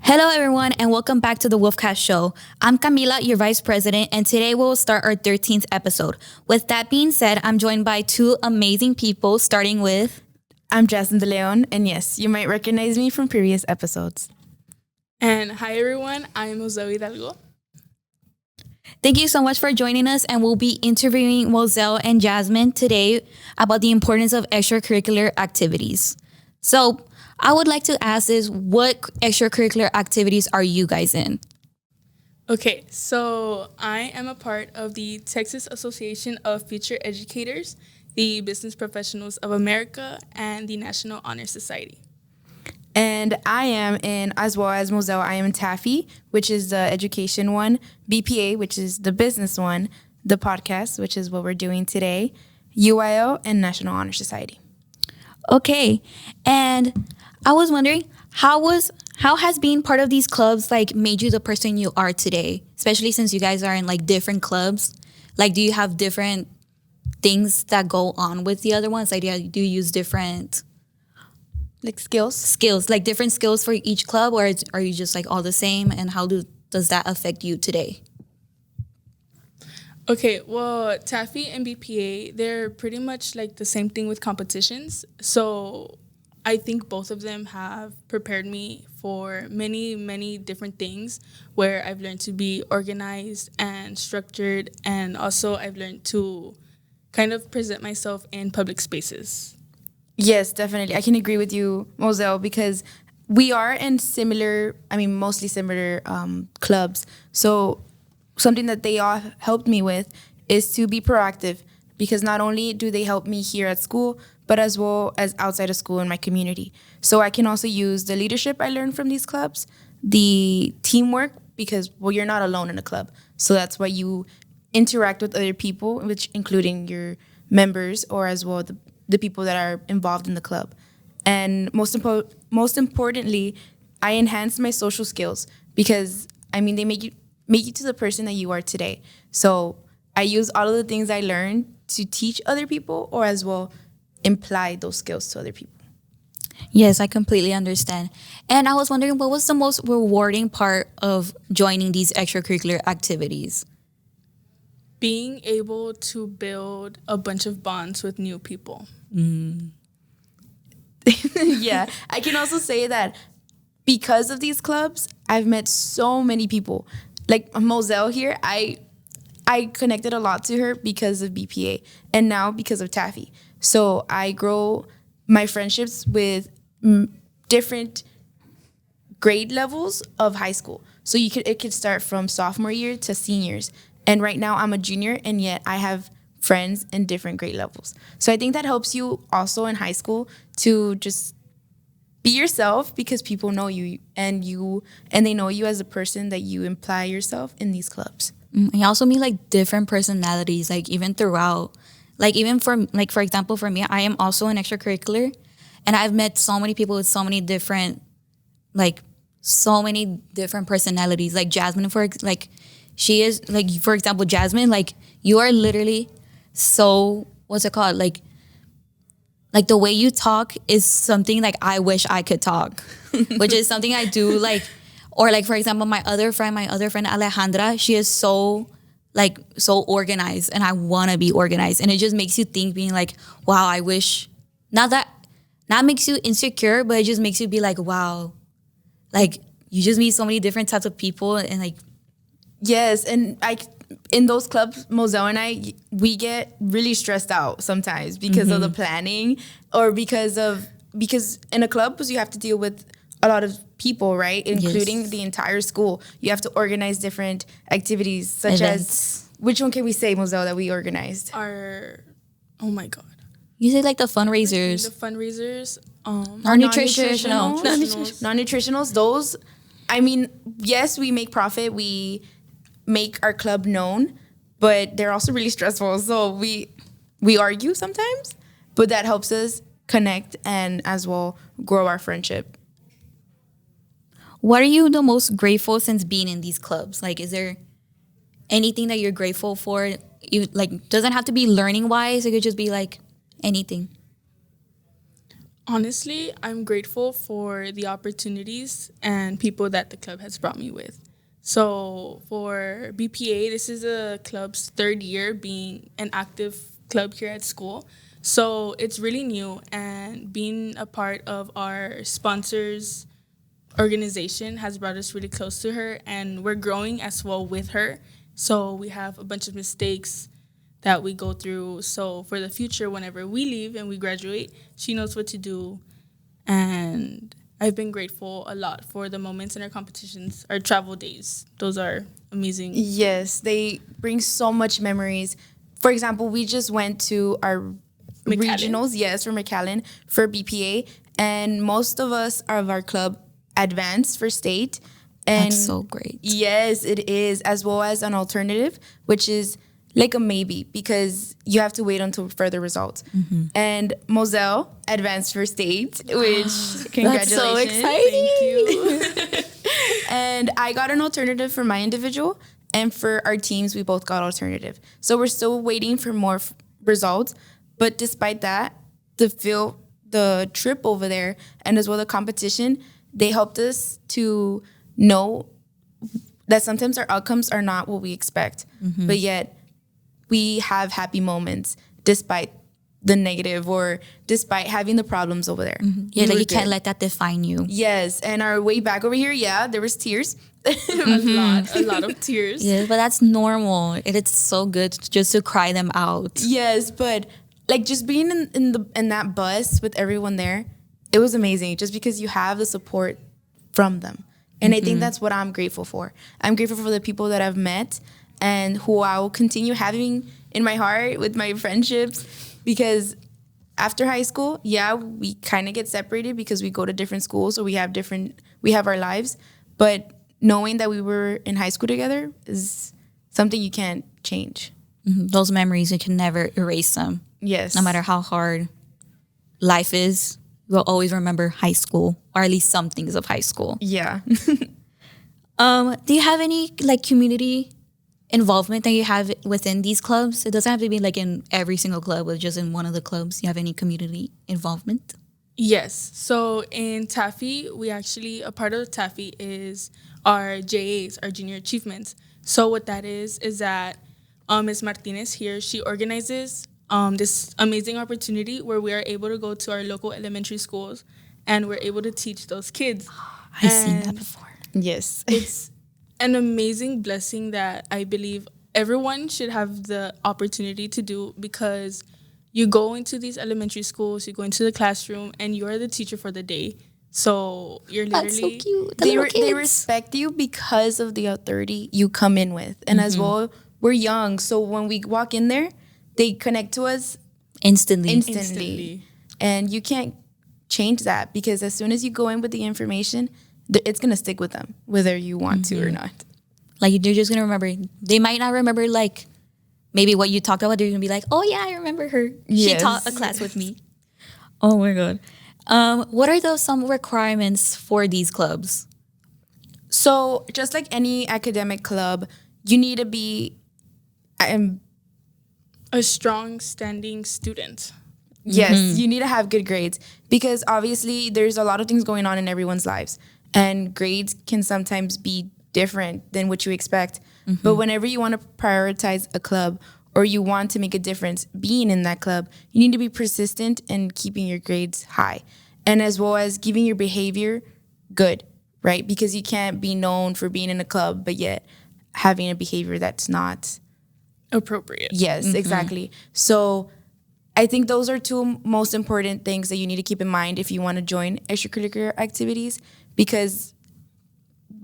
Hello, everyone, and welcome back to the Wolfcast show. I'm Camila, your vice president, and today we'll start our 13th episode. With that being said, I'm joined by two amazing people, starting with... I'm Jasmine De Leon, and yes, you might recognize me from previous episodes. And hi, everyone. I'm Zoe Hidalgo. Thank you so much for joining us, and we'll be interviewing Moselle and Jasmine today about the importance of extracurricular activities. So I would like to ask this, what extracurricular activities are you guys in? Okay, so I am a part of the Texas Association of Future Educators, the Business Professionals of America, and the National Honor Society. And I am in, as well as Moselle, I am in TAFE, which is the education one, BPA, which is the business one, the podcast, which is what we're doing today, UIL, and National Honor Society. Okay, and I was wondering, how has being part of these clubs made you the person you are today? Especially since you guys are in different clubs. Do you have different things that go on with the other ones? Do you use different Skills? Different skills for each club, or are you just all the same? And how does that affect you today? Okay, well, TAFE and BPA, they're pretty much the same thing with competitions. So I think both of them have prepared me for many, many different things where I've learned to be organized and structured, and also I've learned to kind of present myself in public spaces. Yes, definitely. I can agree with you, Moselle, because we are in mostly similar clubs. So something that they all helped me with is to be proactive, because not only do they help me here at school, but as well as outside of school in my community. So I can also use the leadership I learned from these clubs, the teamwork, because, you're not alone in a club. So that's why you interact with other people, which including your members, or as well the people that are involved in the club. And most importantly, I enhanced my social skills, because, they make you to the person that you are today. So I use all of the things I learned to teach other people, or as well imply those skills to other people. Yes, I completely understand. And I was wondering, what was the most rewarding part of joining these extracurricular activities? Being able to build a bunch of bonds with new people. Yeah, I can also say that because of these clubs, I've met so many people. Like Moselle here, I connected a lot to her because of BPA, and now because of TAFE. So I grow my friendships with different grade levels of high school. So it could start from sophomore year to seniors. And right now I'm a junior, and yet I have friends in different grade levels. So I think that helps you also in high school to just be yourself, because people know you and they know you as a person that you imply yourself in these clubs. You also meet different personalities, even throughout. Even for example, for me, I am also an extracurricular, and I've met so many people with so many different personalities. Jasmine, she is for example, Jasmine, you are literally so, what's it called? The way you talk is something I wish I could talk, which is something I do or for example, my other friend Alejandra, she is so organized, and I want to be organized, and it just makes you think, being wow, I wish, not makes you insecure, but it just makes you be wow, you just meet so many different types of people, and yes, and in those clubs, Moselle and we get really stressed out sometimes because of the planning, or because in a club, you have to deal with a lot of people, right? Including the entire school. You have to organize different activities, such events. as, which one can we say, Moselle, that we organized? Oh my God. You say the fundraisers. The fundraisers. Non-nutritionals, those, yes, we make profit, we make our club known, but they're also really stressful. So we argue sometimes, but that helps us connect and as well grow our friendship. What are you the most grateful since being in these clubs? Is there anything that you're grateful for? You doesn't have to be learning wise. It could just be anything. Honestly, I'm grateful for the opportunities and people that the club has brought me with. So for BPA, this is a club's third year being an active club here at school. So it's really new, and being a part of our sponsors organization has brought us really close to her, and we're growing as well with her. So we have a bunch of mistakes that we go through. So for the future, whenever we leave and we graduate, she knows what to do. And I've been grateful a lot for the moments in our competitions, our travel days. Those are amazing. Yes, they bring so much memories. For example, we just went to our McAllen? regionals, yes, for McAllen for BPA, and most of us of our club advanced for state. And That's so great. yes, it is, as well as an alternative, which is like a maybe because you have to wait until further results. And Moselle advanced for state, which congratulations. That's so exciting. Thank you. And I got an alternative for my individual, and for our teams, we both got alternative. So we're still waiting for more results. But despite that, the trip over there, and as well the competition, they helped us to know that sometimes our outcomes are not what we expect, but yet we have happy moments despite the negative or despite having the problems over there. Yeah, We like were you can't good. let that define you. Yes, and our way back over here, yeah, there was tears. A lot of tears. Yeah, but that's normal. It's so good just to cry them out. Yes, but like just being in that bus with everyone there, it was amazing. Just because you have the support from them, and I think that's what I'm grateful for. I'm grateful for the people that I've met and who I will continue having in my heart with my friendships. Because after high school, yeah, we kind of get separated because we go to different schools, or we have our lives. But knowing that we were in high school together is something you can't change. Those memories, you can never erase them. Yes. No matter how hard life is, you'll always remember high school, or at least some things of high school. Yeah. Do you have any like community involvement that you have within these clubs? It doesn't have to be like in every single club, but just in one of the clubs. You have any community involvement? Yes. So in Taffy, we actually, a part of the Taffy is our JAs, our junior achievements. So what that is that Ms. Martinez here, she organizes this amazing opportunity where we are able to go to our local elementary schools and we're able to teach those kids. I've seen that And before. Yes. It's an amazing blessing that I believe everyone should have the opportunity to do, because you go into these elementary schools, you go into the classroom, and you are the teacher for the day. So you're literally... That's so cute. The They, little they kids. respect you because of the authority you come in with. And as well, we're young. So when we walk in there, they connect to us Instantly. instantly. And you can't change that, because as soon as you go in with the information, it's going to stick with them, whether you want to or not. Like they're just gonna remember. They might not remember like maybe what you talked about. They're gonna be like, "Oh yeah, I remember her. She Yes. taught a class with me." Oh my god. What are those some requirements for these clubs? So just like any academic club, you need to be a strong standing student. yes, you need to have good grades, because obviously there's a lot of things going on in everyone's lives, and grades can sometimes be different than what you expect. But whenever you want to prioritize a club, or you want to make a difference being in that club, you need to be persistent in keeping your grades high, and as well as keeping your behavior good, right? Because you can't be known for being in a club but yet having a behavior that's not. Appropriate. Yes, exactly. So I think those are two most important things that you need to keep in mind if you want to join extracurricular activities, because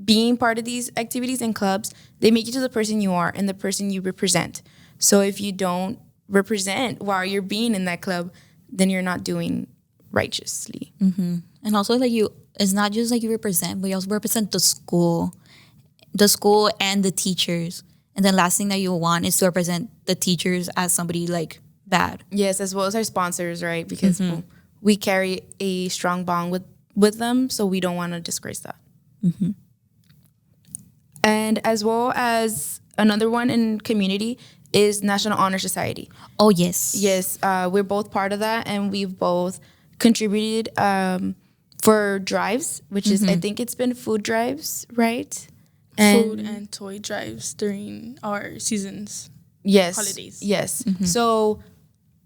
being part of these activities and clubs, they make you to the person you are and the person you represent. So if you don't represent while you're being in that club, then you're not doing righteously. And also like it's not just like you represent, but you also represent the school and the teachers. And the last thing that you want is to represent the teachers as somebody like bad. Yes, as well as our sponsors, right? Because we carry a strong bond with them, so we don't want to disgrace that. And as well as another one in community is National Honor Society. Oh yes. Yes, we're both part of that, and we've both contributed for drives, which is, I think it's been food drives, right? Food and toy drives during our seasons. Yes. Holidays. Yes. So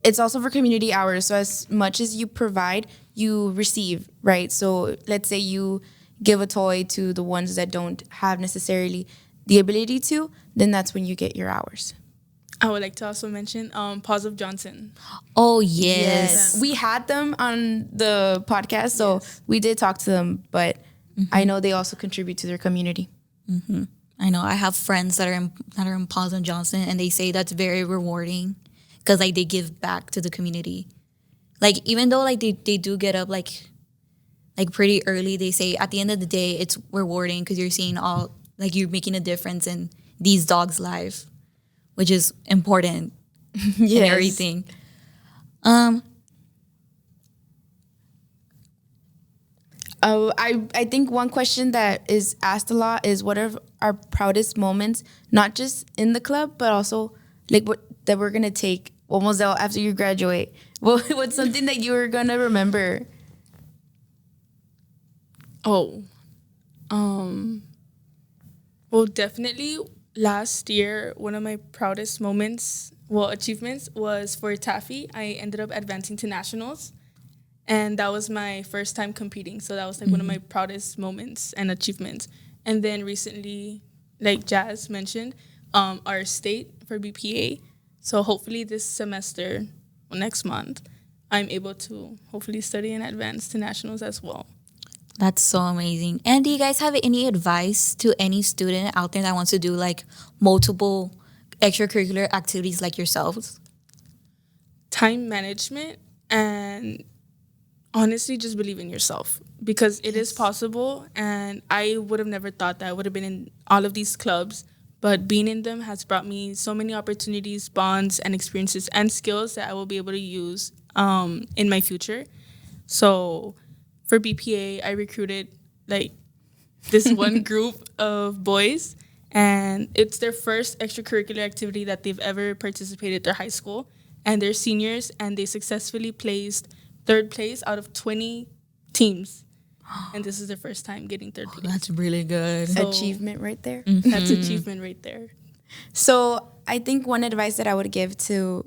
it's also for community hours. So as much as you provide, you receive, right? So let's say you give a toy to the ones that don't have necessarily the ability to, then that's when you get your hours. I would like to also mention Paws of Johnson. Oh, yes. We had them on the podcast, so we did talk to them, but I know they also contribute to their community. I know. I have friends that are in Paws and Johnson, and they say that's very rewarding because like they give back to the community. Like even though like they do get up like pretty early, they say at the end of the day it's rewarding because you're seeing all like you're making a difference in these dogs' life, which is important in everything. I think one question that is asked a lot is what are our proudest moments, not just in the club, but also like what that we're gonna take almost out after you graduate. What's something that you're gonna remember? Oh, well, definitely last year, one of my proudest achievements was for Taffy. I ended up advancing to nationals, and that was my first time competing. So that was like one of my proudest moments and achievements. And then recently, like Jazz mentioned, our state for BPA. So hopefully this semester, next month, I'm able to hopefully study and advance to nationals as well. That's so amazing. And do you guys have any advice to any student out there that wants to do like multiple extracurricular activities like yourselves? Time management and honestly just believe in yourself because it is possible. And I would have never thought that I would have been in all of these clubs, but being in them has brought me so many opportunities, bonds, and experiences and skills that I will be able to use in my future. So for BPA, I recruited like this one group of boys, and it's their first extracurricular activity that they've ever participated at their high school, and they're seniors, and they successfully placed third place out of 20 teams, and this is their first time getting third place. That's really good. So, Achievement right there. That's achievement right there. So I think one advice that I would give to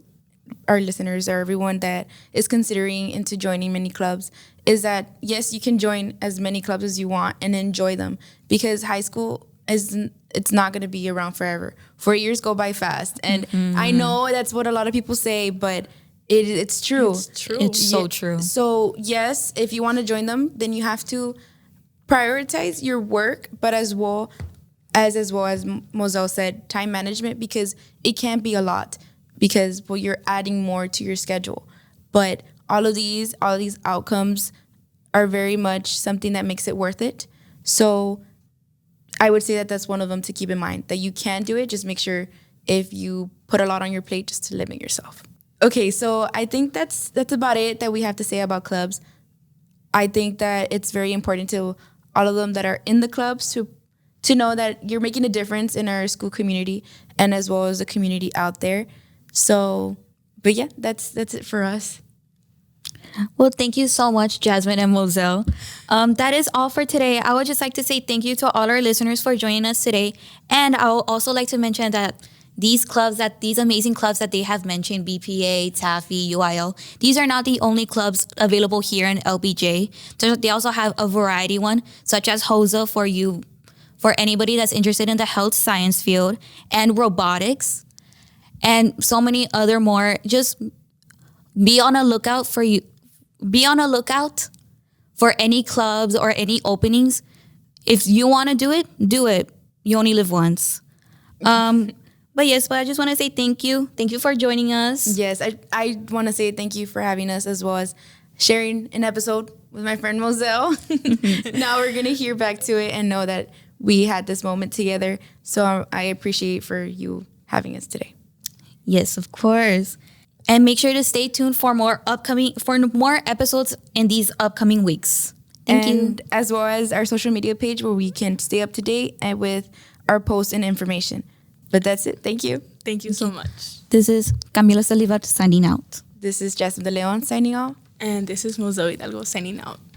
our listeners or everyone that is considering into joining many clubs is that yes, you can join as many clubs as you want and enjoy them because high school it's not going to be around forever. 4 years go by fast, and I know that's what a lot of people say, but it's true. It's true. It's so true. So yes, if you want to join them, then you have to prioritize your work, but as well as Moselle said, time management, because it can be a lot. Because you're adding more to your schedule, but all of these outcomes are very much something that makes it worth it. So I would say that that's one of them to keep in mind, that you can do it. Just make sure if you put a lot on your plate, just to limit yourself. Okay, so I think that's about it that we have to say about clubs. I think that it's very important to all of them that are in the clubs to know that you're making a difference in our school community and as well as the community out there. So, but yeah, that's it for us. Well, thank you so much, Jasmine and Moselle. That is all for today. I would just like to say thank you to all our listeners for joining us today. And I would also like to mention that these amazing clubs that they have mentioned, BPA, Taffy, UIL, these are not the only clubs available here in LBJ. So they also have a variety one, such as HOSA for anybody that's interested in the health science field, and robotics, and so many other more. Just be on a lookout for any clubs or any openings. If you want to do it. You only live once. But I just want to say thank you. Thank you for joining us. Yes, I want to say thank you for having us, as well as sharing an episode with my friend Moselle. Now we're going to hear back to it and know that we had this moment together. So I appreciate for you having us today. Yes, of course. And make sure to stay tuned for more episodes in these upcoming weeks. Thank you. As well as our social media page where we can stay up to date and with our posts and information. But that's it. Thank you. Thank you so much. This is Camila Salivat signing out. This is Jasmine De Leon signing off. And this is Moselle Hidalgo signing out.